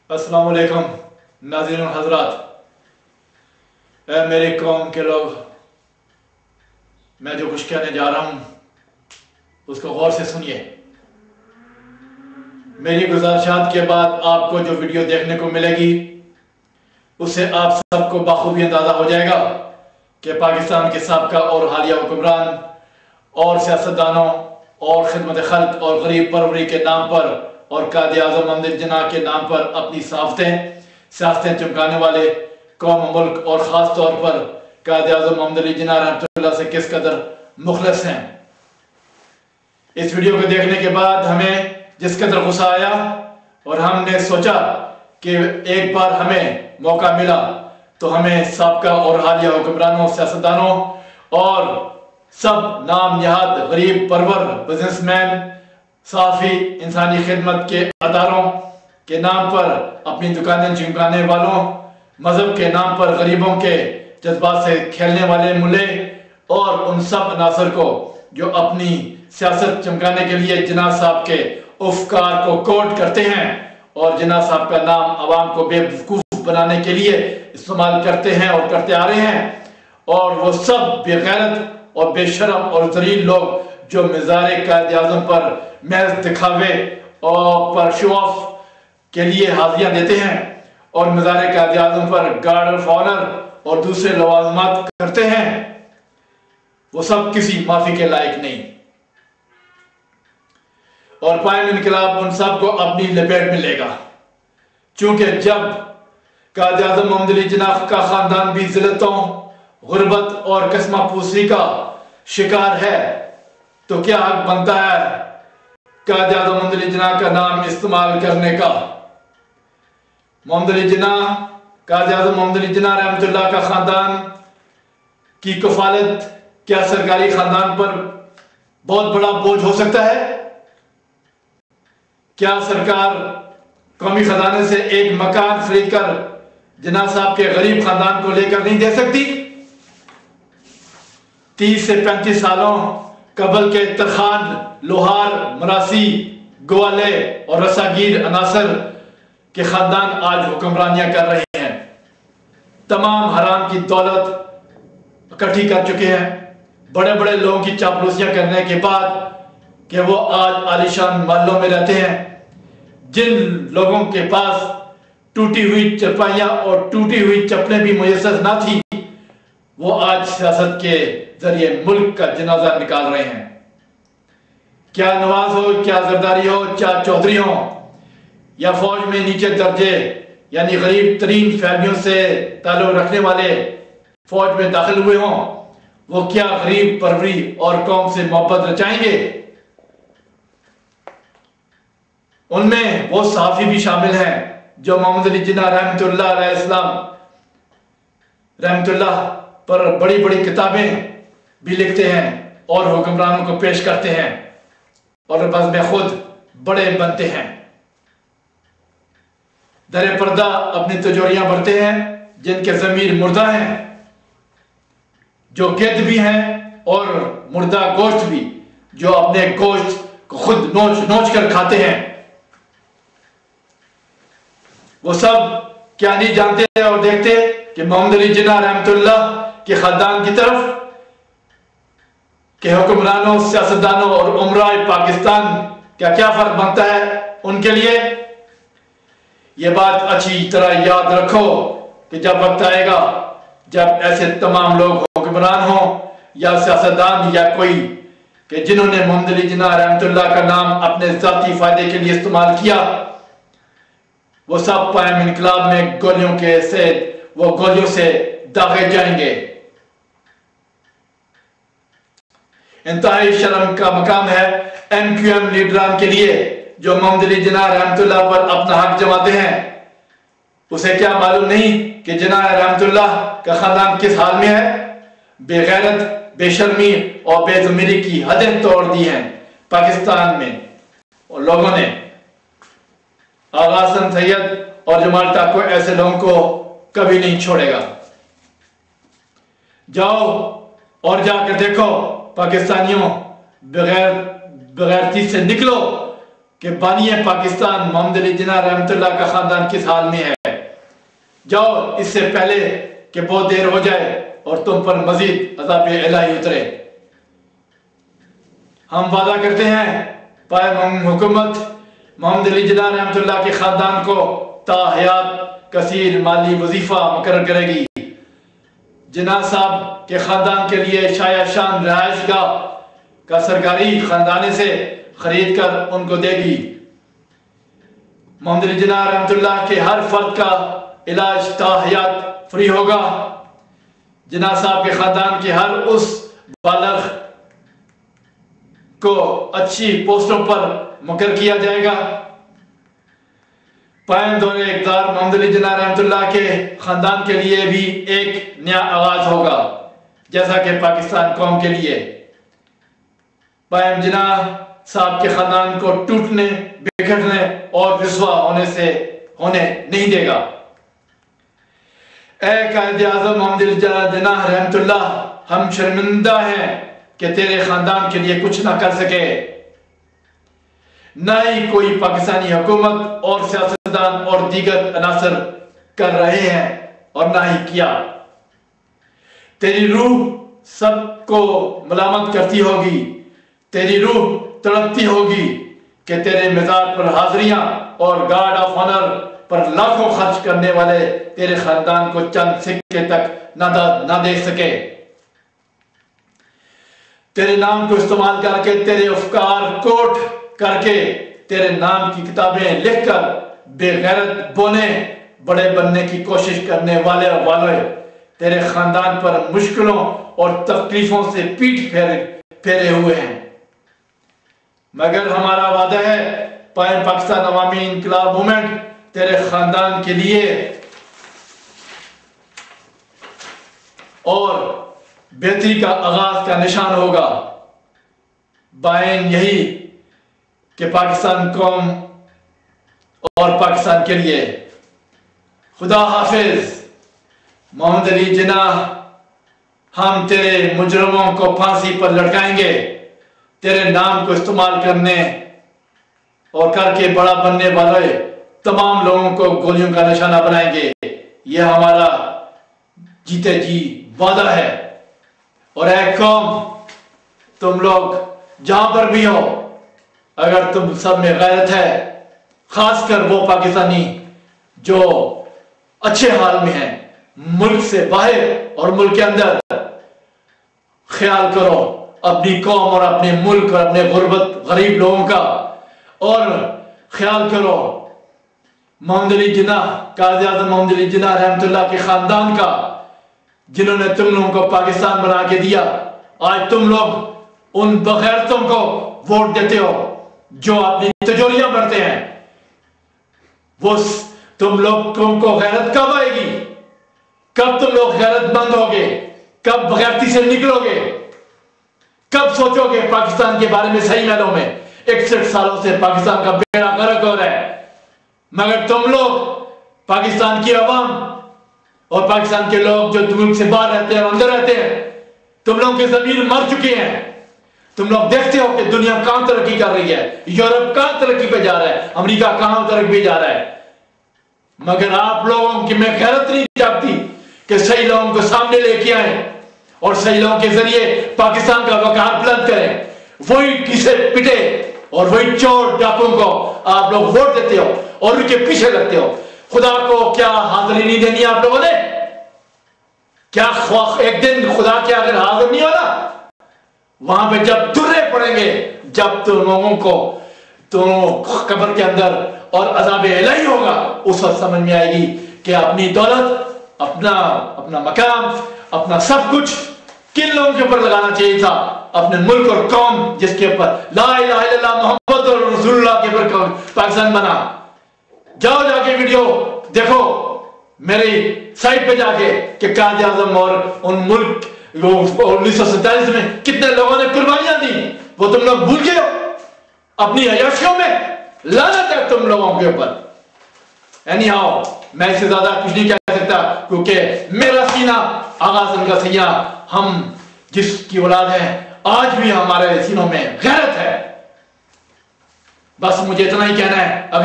अस्सलाम वालेकुम नाज़रीन हज़रात, मेरी कौम के लोग, मैं जो कुछ कहने जा रहा हूँ उसको गौर से सुनिए। मेरी गुज़ारिशात के बाद आपको जो वीडियो देखने को मिलेगी उससे आप सबको बाखूबी अंदाज़ा हो जाएगा कि पाकिस्तान के साबका और हालिया हुक्मरान और सियासतदानों और खिदमत खल्क और गरीब परवरी के नाम पर और कायद-ए-आज़म मोहम्मद जिन्नाह के नाम पर अपनी सियासतें चमकाने वाले कौम मुल्क और ख़ास तौर पर कायद-ए-आज़म मोहम्मद जिन्नाह रहमतुल्लाह से किस कदर मुखलस हैं। इस वीडियो को देखने के बाद हमें जिस कदर गुस्सा आया और हमने सोचा कि एक बार हमें मौका मिला तो हमें साबका और हालिया हुक्मरानों, सियासतदानों और सब नाम नहाद गरीब परवर बिजनेसमैन, साफ़ी, इंसानी खिदमत के अदारों के नाम पर अपनी दुकानें चमकाने वालों, मजहब के नाम पर गरीबों के जज्बात से खेलने वाले मुल्ले और उन सब अनासर को जो अपनी सियासत चमकाने के लिए जिन्नाह साहब के अफकार को कोट करते हैं और जिन्नाह साहब का नाम आवाम को बेवकूफ़ बनाने के लिए इस्तेमाल करते हैं और करते आ रहे हैं। और वो सब बेगैरत और बेशरम और ज़लील लोग जो मिज़ारे कायद-ए-आज़म पर महज दिखावे और पर शो ऑफ के लिए हाजियां देते हैं और मिज़ारे कायद-ए-आज़म पर गार्ड ऑफ ऑनर और दूसरे लवाज़मात करते हैं, वो सब किसी माफी के लायक नहीं। और कायम इनकलाब उन सब को अपनी लपेट में लेगा, चूंकि जब कायद-ए-आज़म मोहम्मद जिन्नाह का खानदान भी ज़िल्लतों, गुर्बत और कसमापूसी का शिकार है तो क्या हक बनता है कायद-ए-आज़म मोहम्मद जिन्नाह का नाम इस्तेमाल करने का। मोहम्मद जिन्नाह, कायद-ए-आज़म मोहम्मद जिन्नाह रहमतुल्लाह का खानदान की कफालत क्या सरकारी खानदान पर बहुत बड़ा बोझ हो सकता है? क्या सरकार कौमी खजाने से एक मकान खरीद कर जिन्नाह साहब के गरीब खानदान को लेकर नहीं दे सकती? 30 से 35 सालों कबल के तरखान, लोहार, मरासी, ग्वाले और रसागीर अनासर के खानदान आज हुक्मरानियां कर रहे हैं, तमाम हराम की दौलत इकट्ठी कर चुके हैं, बड़े बड़े लोगों की चापलूसियां करने के बाद कि वो आज आलीशान महलों में रहते हैं। जिन लोगों के पास टूटी हुई चरपाइयां और टूटी हुई चप्पलें भी मुयस्सर ना थी, वो आज सियासत के जरिए मुल्क का जनाजा निकाल रहे हैं। क्या नवाज हो, क्या जरदारी हो, क्या चौधरी हो या फौज में नीचे दर्जे यानी गरीब तरीन फैमिलियों से ताल्लुक रखने वाले फौज में दाखिल हुए हों, वो क्या गरीब परवरी और कौम से मोहब्बत रचाएंगे? उनमें वो साफी भी शामिल हैं जो मोहम्मद जिन्नाह रहमतुल्लाह पर बड़ी बड़ी किताबें भी लिखते हैं और हुक्मरानों को पेश करते हैं और बस में खुद बड़े बनते हैं। दरे पर्दा अपनी तिजोरियां भरते हैं जिनके ज़मीर मुर्दा हैं, जो गिद्ध भी हैं और मुर्दा गोश्त भी, जो अपने गोश्त को खुद नोच नोच कर खाते हैं। वो सब क्या नहीं जानते और देखते कि मोहम्मद जिन्नाह रहमतुल्लाह के खानदान की तरफ के हुक्मरानों, सियासतदानों और उमराए पाकिस्तान क्या क्या फर्क बनता है उनके लिए। ये बात अच्छी तरह याद रखो कि जब वक्त आएगा जब ऐसे तमाम लोग हुक्मरान हों या सियासतदान या कोई कि जिन्होंने मोहम्मद जिन्नाह रहमतुल्लाह का नाम अपने जाती फायदे के लिए इस्तेमाल किया, वो सब कायम इनकलाब में गोलियों से दागे जाएंगे। इंतहाई शर्म का मकाम है MQM लीडरान के लिए जो मोहम्मद जिन्नाह रहमतुल्लाह पर अपना हक जमाते हैं। उसे क्या मालूम नहीं कि जिन्नाह रहमतुल्लाह का खानदान किस हाल में है? बेगैरत, बेशर्मी और बेज़मीरी की हदें तोड़ दी हैं पाकिस्तान में, और लोगों ने आगा हसन सैयद और जमाल टाको ऐसे लोगों को कभी नहीं छोड़ेगा। जाओ और जाकर देखो पाकिस्तानियों, बगैरती से निकलो کہ بانی پاکستان محمد علی جناح رحمت اللہ کا خاندان کس حال میں ہے۔ جاؤ اس سے پہلے کہ بہت دیر ہو جائے اور تم پر مزید عذاب الہی اترے۔ ہم وعدہ کرتے ہیں پائے حکومت محمد علی جناح رحمت اللہ کے خاندان کو تا حیات کثیر مالی وظیفہ مقرر کرے گی۔ جناح صاحب کے خاندان کے لیے شایع شان رہائش گاہ کا سرکاری خاندانے سے خرید کر ان کو دے گی۔ محمد علی جناح رحمت اللہ کے ہر فرد کا علاج تا حیات فری ہوگا۔ جناح صاحب کے خاندان کے ہر اس بالغ کو اچھی پوسٹوں پر مقرر کیا جائے گا۔ پائم دور اقتدار محمد علی جناح رحمت اللہ کے خاندان کے لیے بھی ایک نیا آغاز ہوگا، جیسا کہ پاکستان قوم کے لیے۔ پائم جناح صاحب کے خاندان کو ٹوٹنے، بکھرنے اور رسوا ہونے نہیں دے گا۔ اے قائد اعظم محمد علی جناح رحمت اللہ، ہم شرمندہ ہیں کہ تیرے خاندان کے لیے کچھ نہ کر سکے، نہ ہی کوئی پاکستانی حکومت اور سیاستدان اور دیگر عناصر کر رہے ہیں اور نہ ہی کیا۔ تیری روح سب کو ملامت کرتی ہوگی، تیری روح تڑپتی ہوگی کہ تیرے مزار پر حاضریاں اور گارڈ آف آنر پر لاکھوں خرچ کرنے والے تیرے خاندان کو چند سکے تک نہ دے سکے۔ تیرے نام کو استعمال کر کے، تیرے افکار کوٹ کر کے، تیرے نام کی کتابیں لکھ کر بے غیرت بونے بڑے بننے کی کوشش کرنے والے تیرے خاندان پر مشکلوں اور تکلیفوں سے پیٹھ پھیرے ہوئے ہیں۔ مگر ہمارا وعدہ ہے پائم پاکستان عوامی انقلاب موومنٹ تیرے خاندان کے لیے اور بہتری کا آغاز کا نشان ہوگا۔ بائن یہی کہ پاکستان قوم اور پاکستان کے لیے۔ خدا حافظ محمد علی جناح، ہم تیرے مجرموں کو پھانسی پر لٹکائیں گے، تیرے نام کو استعمال کرنے اور کر کے بڑا بننے والے تمام لوگوں کو گولیوں کا نشانہ بنائیں گے۔ یہ ہمارا جیتے جی وعدہ ہے۔ اور اے قوم، تم لوگ جہاں پر بھی ہو، اگر تم سب میں غیرت ہے، خاص کر وہ پاکستانی جو اچھے حال میں ہیں، ملک سے باہر اور ملک کے اندر، خیال کرو اپنی قوم اور اپنے ملک اور اپنے غربت غریب لوگوں کا، اور خیال کرو محمد علی جناح، قائد اعظم محمد علی جناح رحمت اللہ کے خاندان کا، جنہوں نے تم لوگوں کو پاکستان بنا کے دیا۔ آج تم لوگ ان بغیرتوں کو ووٹ دیتے ہو جو اپنی تجوریاں بڑھتے ہیں۔ وہ تم لوگ کو غیرت کب آئے گی؟ کب تم لوگ غیرت مند ہوگے؟ کب بغیرتی سے نکلو گے؟ کب سوچو گے پاکستان کے بارے میں صحیح معنوں میں؟ 61 سالوں سے پاکستان کا بیڑا غرق ہو رہا ہے، مگر تم لوگ پاکستان کی عوام اور پاکستان کے لوگ جو ملک سے باہر رہتے ہیں اور اندر رہتے ہیں، تم لوگوں کی ضمیر مر چکے ہیں۔ تم لوگ دیکھتے ہو کہ دنیا کہاں ترقی کر رہی ہے، یورپ کہاں ترقی پہ جا رہا ہے، امریکہ کہاں ترقی پہ جا رہا ہے، مگر آپ لوگوں کی میں غیرت نہیں جاگتی کہ صحیح لوگوں کو سامنے لے کے آئیں اور صحیح لوگوں کے ذریعے پاکستان کا وقار بلند کریں۔ وہی کسے پٹے اور وہی چور ڈاکوں کو آپ لوگ ووٹ دیتے ہو اور ان کے پیچھے لگتے ہو۔ خدا کو کیا حاضری نہیں دینی آپ لوگوں نے؟ کیا ایک دن خدا کے اگر حاضر نہیں ہونا، وہاں پہ جب درے پڑیں گے، جب تم لوگوں کو قبر کے اندر اور عذاب الہی ہوگا، اس وقت سمجھ میں آئے گی کہ اپنی دولت، اپنا مقام، اپنا سب کچھ کن لوگوں کے اوپر لگانا چاہیے تھا؟ اپنے ملک اور قوم جس کے اوپر لا الہ الا اللہ محمد رسول اللہ کے اوپر پاکستان بنا۔ جاؤ جا کے ویڈیو دیکھو میری سائٹ پہ جا کے کہ قائد اعظم اور ان ملک 1947 میں کتنے لوگوں نے قربانیاں دی، وہ تم لوگ بھول گئے ہو اپنی عیاشیوں میں۔ لعنت ہے تم لوگوں کے اوپر۔ میں اس سے زیادہ کچھ نہیں کہہ سکتا، کیونکہ میرا سینہ آغا اعظم کا سینہ، ہم جس کی اولاد ہیں، آج بھی ہمارے سینوں میں غیرت ہے۔ بس مجھے اتنا ہی کہنا ہے. اگر